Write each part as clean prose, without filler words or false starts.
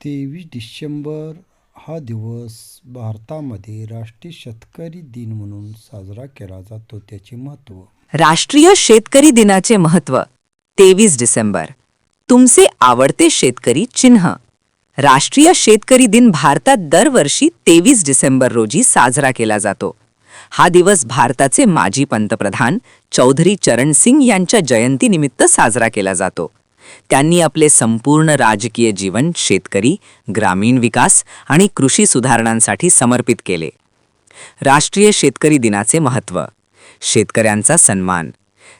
23 डिसेंबर हा दिवस भारतामध्ये राष्ट्रीय शेतकरी दिन म्हणून साजरा केला जातो. त्याचे महत्त्व. राष्ट्रीय शेतकरी दिनाचे महत्त्व. 23 डिसेंबर. तुमचे आवडते शेतकरी चिन्ह. राष्ट्रीय शेतकरी दिन भारतात दरवर्षी 23 डिसेंबर रोजी साजरा केला जातो. हा दिवस भारताचे माजी पंतप्रधान चौधरी चरण सिंग यांच्या जयंतीनिमित्त साजरा केला जातो. त्यांनी आपले संपूर्ण राजकीय जीवन शेतकरी, ग्रामीण विकास आणि कृषी सुधारणांसाठी समर्पित केले. राष्ट्रीय शेतकरी दिनाचे महत्त्व. शेतकऱ्यांचा सन्मान.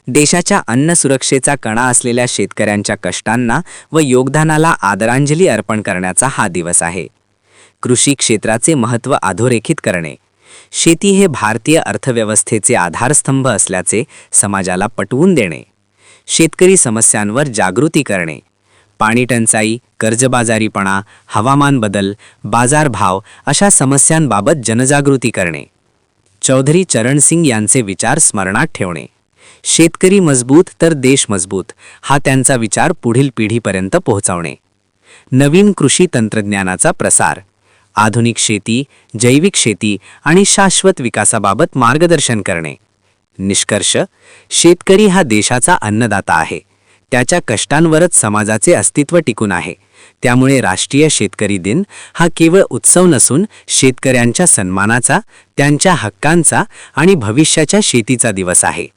देशाच्या अन्न सुरक्षेचा कणा असलेल्या शेतकऱ्यांच्या कष्टांना व योगदानाला आदरांजली अर्पण करण्याचा हा दिवस आहे. कृषी क्षेत्राचे महत्त्व अधोरेखित करणे. शेती हे भारतीय अर्थव्यवस्थेचे आधारस्तंभ असल्याचे समाजाला पटवून देणे. शेतकरी समस्यांवर जागृती करणे. पाणी टंचाई, कर्जबाजारीपणा, हवामान बदल, बाजारभाव अशा समस्यांबाबत जनजागृती करणे. चौधरी चरण सिंग यांचे विचार स्मरणात ठेवणे. शेतकरी मजबूत तर देश मजबूत हा त्यांचा विचार पुढील पिढीपर्यंत पोहोचवणे. नवीन कृषी तंत्रज्ञानाचा प्रसार. आधुनिक शेती, जैविक शेती आणि शाश्वत विकासाबाबत मार्गदर्शन करणे. निष्कर्ष. शेतकरी हा देशाचा अन्नदाता आहे. त्याच्या कष्टांवरच समाजाचे अस्तित्व टिकून आहे. त्यामुळे राष्ट्रीय शेतकरी दिन हा केवळ उत्सव नसून शेतकऱ्यांच्या सन्मानाचा, त्यांच्या हक्कांचा आणि भविष्याच्या शेतीचा दिवस आहे.